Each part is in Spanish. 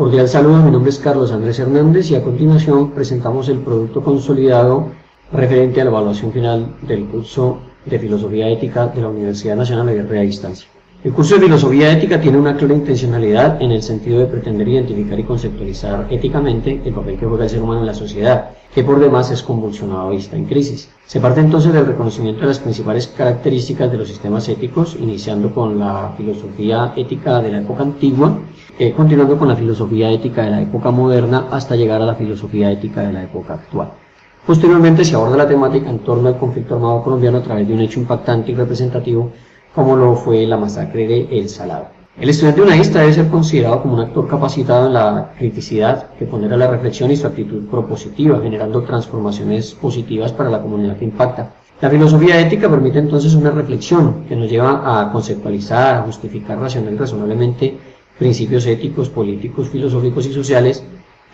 Cordial saludo, mi nombre es Carlos Andrés Hernández y a continuación presentamos el producto consolidado referente a la evaluación final del curso de Filosofía Ética de la Universidad Nacional Abierta a Distancia. El curso de Filosofía Ética tiene una clara intencionalidad en el sentido de pretender identificar y conceptualizar éticamente el papel que juega el ser humano en la sociedad, que por demás es convulsionado y está en crisis. Se parte entonces del reconocimiento de las principales características de los sistemas éticos, iniciando con la filosofía ética de la época antigua, continuando con la filosofía ética de la época moderna hasta llegar a la filosofía ética de la época actual. Posteriormente se aborda la temática en torno al conflicto armado colombiano a través de un hecho impactante y representativo como lo fue la masacre de El Salado. El estudiante humanista debe ser considerado como un actor capacitado en la criticidad que pondera la reflexión y su actitud propositiva, generando transformaciones positivas para la comunidad que impacta. La filosofía ética permite entonces una reflexión que nos lleva a conceptualizar, a justificar racional y razonablemente principios éticos, políticos, filosóficos y sociales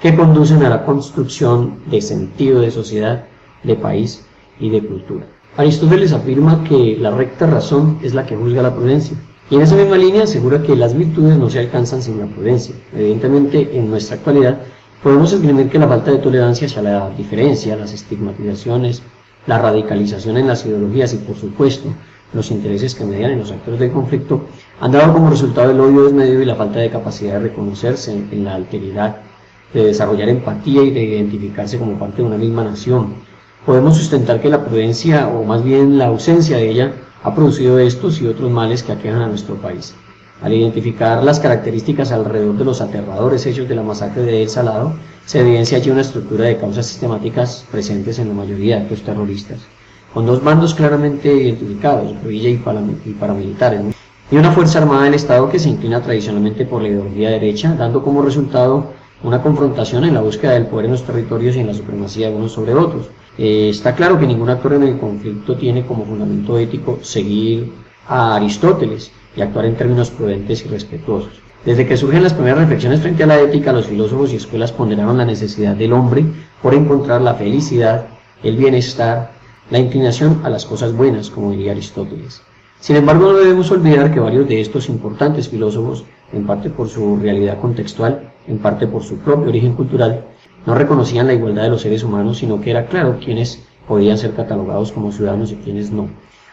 que conducen a la construcción de sentido de sociedad, de país y de cultura. Aristóteles afirma que la recta razón es la que juzga la prudencia, y en esa misma línea asegura que las virtudes no se alcanzan sin la prudencia. Evidentemente, en nuestra actualidad, podemos esgrimir que la falta de tolerancia hacia la diferencia, las estigmatizaciones, la radicalización en las ideologías y, por supuesto, los intereses que median en los actores del conflicto han dado como resultado el odio desmedido y la falta de capacidad de reconocerse en la alteridad, de desarrollar empatía y de identificarse como parte de una misma nación. Podemos sustentar que la prudencia, o más bien la ausencia de ella, ha producido estos y otros males que aquejan a nuestro país. Al identificar las características alrededor de los aterradores hechos de la masacre de El Salado, se evidencia allí una estructura de causas sistemáticas presentes en la mayoría de actos terroristas, con dos bandos claramente identificados, guerrilla y paramilitares, y una fuerza armada del Estado que se inclina tradicionalmente por la ideología derecha, dando como resultado una confrontación en la búsqueda del poder en los territorios y en la supremacía de unos sobre otros. Está claro que ningún actor en el conflicto tiene como fundamento ético seguir a Aristóteles y actuar en términos prudentes y respetuosos. Desde que surgen las primeras reflexiones frente a la ética, los filósofos y escuelas ponderaron la necesidad del hombre por encontrar la felicidad, el bienestar, la inclinación a las cosas buenas, como diría Aristóteles. Sin embargo, no debemos olvidar que varios de estos importantes filósofos, en parte por su realidad contextual, en parte por su propio origen cultural, no reconocían la igualdad de los seres humanos, sino que era claro quiénes podían ser catalogados como ciudadanos y quiénes no.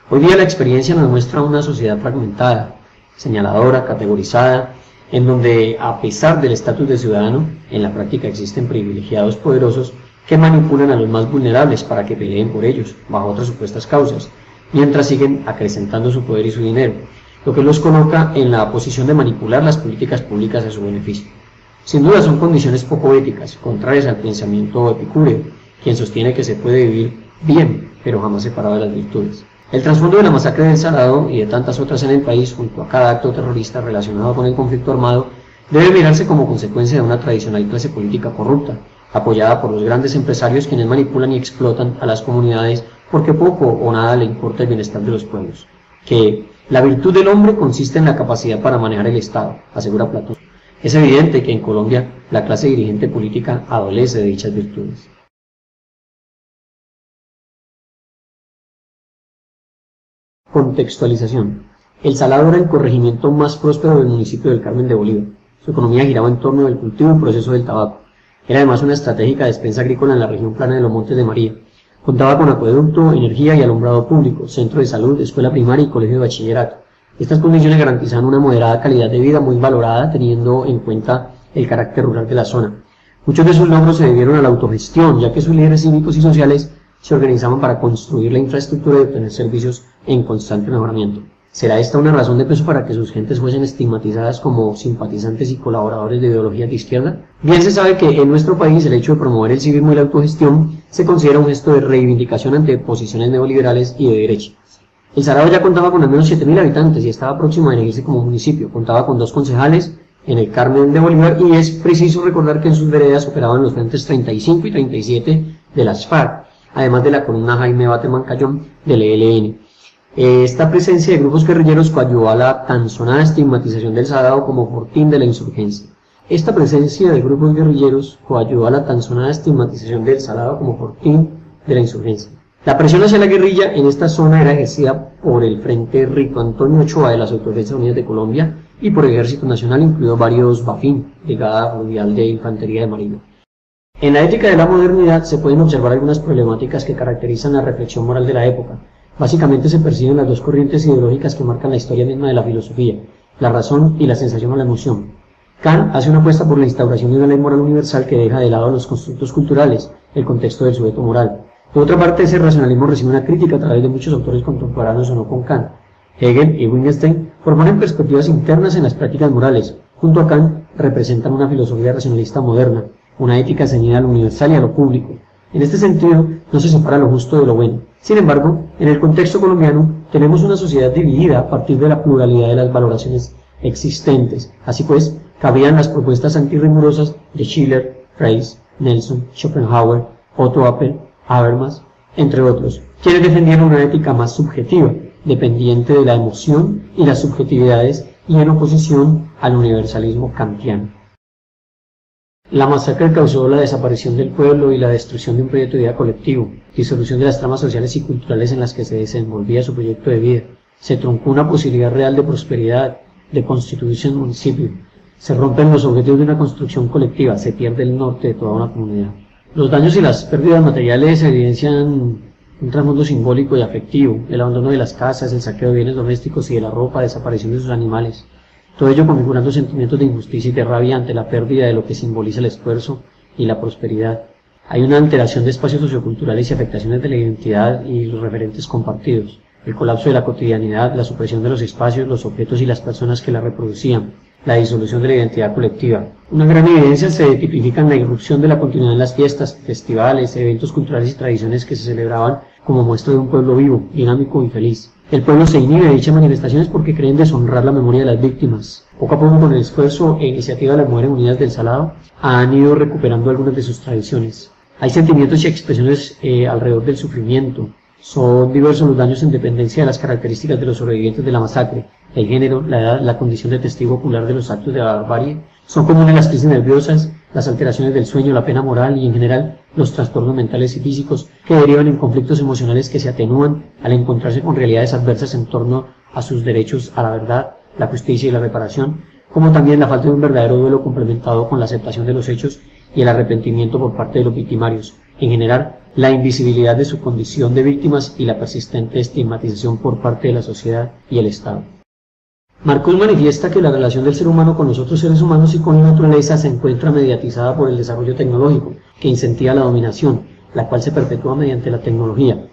Hoy día la experiencia nos muestra una sociedad fragmentada, señaladora, categorizada, en donde, a pesar del estatus de ciudadano, en la práctica existen privilegiados poderosos que manipulan a los más vulnerables para que peleen por ellos, bajo otras supuestas causas, mientras siguen acrecentando su poder y su dinero, lo que los coloca en la posición de manipular las políticas públicas a su beneficio. Sin duda son condiciones poco éticas, contrarias al pensamiento epicúreo, quien sostiene que se puede vivir bien, pero jamás separado de las virtudes. El trasfondo de la masacre del Salado y de tantas otras en el país, junto a cada acto terrorista relacionado con el conflicto armado, debe mirarse como consecuencia de una tradicional clase política corrupta, apoyada por los grandes empresarios quienes manipulan y explotan a las comunidades porque poco o nada le importa el bienestar de los pueblos. Que la virtud del hombre consiste en la capacidad para manejar el Estado, asegura Platón. Es evidente que en Colombia la clase dirigente política adolece de dichas virtudes. Contextualización. El Salado era el corregimiento más próspero del municipio del Carmen de Bolívar. Su economía giraba en torno del cultivo y proceso del tabaco. Era además una estratégica despensa agrícola en la región plana de los Montes de María. Contaba con acueducto, energía y alumbrado público, centro de salud, escuela primaria y colegio de bachillerato. Estas condiciones garantizaban una moderada calidad de vida muy valorada teniendo en cuenta el carácter rural de la zona. Muchos de sus logros se debieron a la autogestión, ya que sus líderes cívicos y sociales se organizaban para construir la infraestructura y obtener servicios en constante mejoramiento. ¿Será esta una razón de peso para que sus gentes fuesen estigmatizadas como simpatizantes y colaboradores de ideologías de izquierda? Bien se sabe que en nuestro país el hecho de promover el civismo y la autogestión se considera un gesto de reivindicación ante posiciones neoliberales y de derecha. El Salado ya contaba con al menos 7.000 habitantes y estaba próximo a elegirse como municipio. Contaba con 2 concejales en el Carmen de Bolívar y es preciso recordar que en sus veredas operaban los frentes 35 y 37 de las FARC, además de la columna Jaime Bateman Cayón del ELN. Esta presencia de grupos guerrilleros coadyuvó a la tan sonada estigmatización del Salado como fortín de la insurgencia. Esta presencia de grupos guerrilleros coadyuvó a la tan sonada estigmatización del Salado como fortín de la insurgencia. La presión hacia la guerrilla en esta zona era ejercida por el Frente Rito Antonio Ochoa de las Autodefensas Unidas de Colombia y por Ejército Nacional, incluido varios BAFIN, Brigada Fluvial de Infantería de Marina. En la ética de la modernidad se pueden observar algunas problemáticas que caracterizan la reflexión moral de la época. Básicamente se perciben las dos corrientes ideológicas que marcan la historia misma de la filosofía, la razón y la sensación o la emoción. Kant hace una apuesta por la instauración de una ley moral universal que deja de lado los constructos culturales, el contexto del sujeto moral. Por otra parte, ese racionalismo recibe una crítica a través de muchos autores contemporáneos o no con Kant. Hegel y Wittgenstein proponen perspectivas internas en las prácticas morales. Junto a Kant representan una filosofía racionalista moderna, una ética ceñida a lo universal y a lo público. En este sentido, no se separa lo justo de lo bueno. Sin embargo, en el contexto colombiano, tenemos una sociedad dividida a partir de la pluralidad de las valoraciones existentes. Así pues, cabían las propuestas antirrigurosas de Schiller, Reis, Nelson, Schopenhauer, Otto Appel, Habermas, entre otros, quienes defendían una ética más subjetiva, dependiente de la emoción y las subjetividades y en oposición al universalismo kantiano. La masacre causó la desaparición del pueblo y la destrucción de un proyecto de vida colectivo, disolución de las tramas sociales y culturales en las que se desenvolvía su proyecto de vida. Se truncó una posibilidad real de prosperidad, de constituirse en municipio. Se rompen los objetivos de una construcción colectiva, se pierde el norte de toda una comunidad. Los daños y las pérdidas materiales evidencian un trasfondo simbólico y afectivo, el abandono de las casas, el saqueo de bienes domésticos y de la ropa, desaparición de sus animales. Todo ello configurando sentimientos de injusticia y de rabia ante la pérdida de lo que simboliza el esfuerzo y la prosperidad. Hay una alteración de espacios socioculturales y afectaciones de la identidad y los referentes compartidos. El colapso de la cotidianidad, la supresión de los espacios, los objetos y las personas que la reproducían, la disolución de la identidad colectiva. Una gran evidencia se tipifica en la irrupción de la continuidad en las fiestas, festivales, eventos culturales y tradiciones que se celebraban como muestra de un pueblo vivo, dinámico y feliz. El pueblo se inhibe de dichas manifestaciones porque creen deshonrar la memoria de las víctimas. Poco a poco, con el esfuerzo e iniciativa de las Mujeres Unidas del Salado, han ido recuperando algunas de sus tradiciones. Hay sentimientos y expresiones alrededor del sufrimiento. Son diversos los daños en dependencia de las características de los sobrevivientes de la masacre, el género, la edad, la condición de testigo ocular de los actos de barbarie. Son comunes las crisis nerviosas, las alteraciones del sueño, la pena moral y, en general, los trastornos mentales y físicos que derivan en conflictos emocionales que se atenúan al encontrarse con realidades adversas en torno a sus derechos a la verdad, la justicia y la reparación, como también la falta de un verdadero duelo complementado con la aceptación de los hechos y el arrepentimiento por parte de los victimarios. En general, la invisibilidad de su condición de víctimas y la persistente estigmatización por parte de la sociedad y el Estado. Marcuse manifiesta que la relación del ser humano con los otros seres humanos y con la naturaleza se encuentra mediatizada por el desarrollo tecnológico, que incentiva la dominación, la cual se perpetúa mediante la tecnología.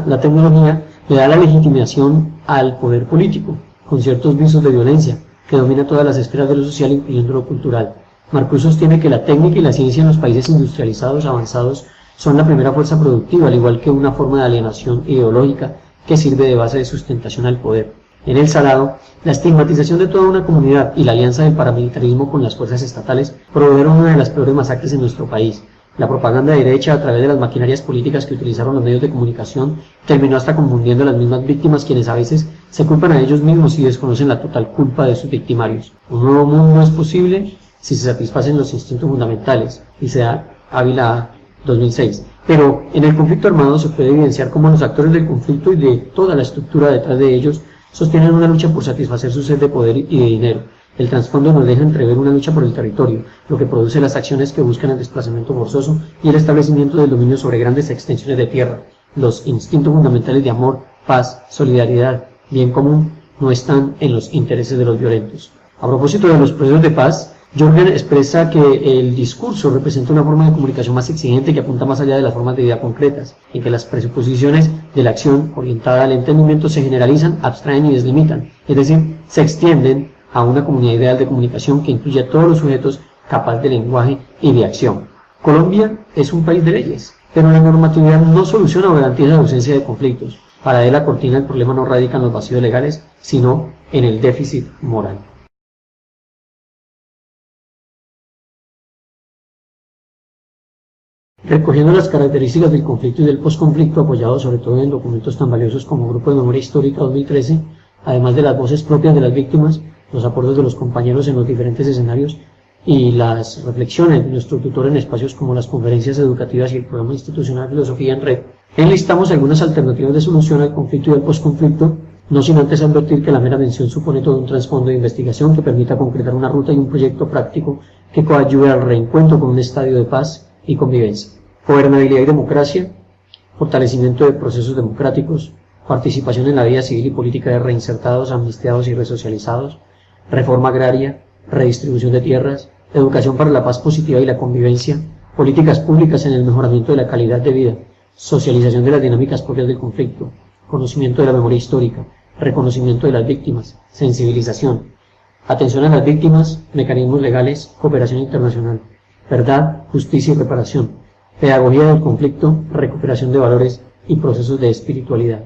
La tecnología, le da la legitimación al poder político, con ciertos visos de violencia, que domina todas las esferas de lo social, incluyendo lo cultural. Marcuse sostiene que la técnica y la ciencia en los países industrializados avanzados son la primera fuerza productiva, al igual que una forma de alienación ideológica que sirve de base de sustentación al poder. En el Salado, la estigmatización de toda una comunidad y la alianza del paramilitarismo con las fuerzas estatales produjeron una de las peores masacres en nuestro país. La propaganda derecha, a través de las maquinarias políticas que utilizaron los medios de comunicación, terminó hasta confundiendo a las mismas víctimas, quienes a veces se culpan a ellos mismos y desconocen la total culpa de sus victimarios. Un nuevo mundo es posible si se satisfacen los instintos fundamentales, dice Ávila 2006. Pero en el conflicto armado se puede evidenciar cómo los actores del conflicto y de toda la estructura detrás de ellos sostienen una lucha por satisfacer su sed de poder y de dinero. El trasfondo nos deja entrever una lucha por el territorio, lo que produce las acciones que buscan el desplazamiento forzoso y el establecimiento del dominio sobre grandes extensiones de tierra. Los instintos fundamentales de amor, paz, solidaridad, bien común, no están en los intereses de los violentos. A propósito de los procesos de paz, Jorgen expresa que el discurso representa una forma de comunicación más exigente que apunta más allá de las formas de vida concretas, en que las presuposiciones de la acción orientada al entendimiento se generalizan, abstraen y deslimitan, es decir, se extienden a una comunidad ideal de comunicación que incluye a todos los sujetos capaces de lenguaje y de acción. Colombia es un país de leyes, pero la normatividad no soluciona o garantiza la ausencia de conflictos. Para De la Cortina, el problema no radica en los vacíos legales, sino en el déficit moral. Recogiendo las características del conflicto y del posconflicto, apoyados sobre todo en documentos tan valiosos como Grupo de Memoria Histórica 2013, además de las voces propias de las víctimas, los aportes de los compañeros en los diferentes escenarios y las reflexiones de nuestro tutor en espacios como las conferencias educativas y el programa institucional Filosofía en Red, enlistamos algunas alternativas de solución al conflicto y al posconflicto no sin antes advertir que la mera mención supone todo un trasfondo de investigación que permita concretar una ruta y un proyecto práctico que coadyuve al reencuentro con un estadio de paz y convivencia. Gobernabilidad y democracia, fortalecimiento de procesos democráticos, participación en la vida civil y política de reinsertados, amnistiados y resocializados, reforma agraria, redistribución de tierras, educación para la paz positiva y la convivencia, políticas públicas en el mejoramiento de la calidad de vida, socialización de las dinámicas propias del conflicto, conocimiento de la memoria histórica, reconocimiento de las víctimas, sensibilización, atención a las víctimas, mecanismos legales, cooperación internacional, verdad, justicia y reparación, pedagogía del conflicto, recuperación de valores y procesos de espiritualidad.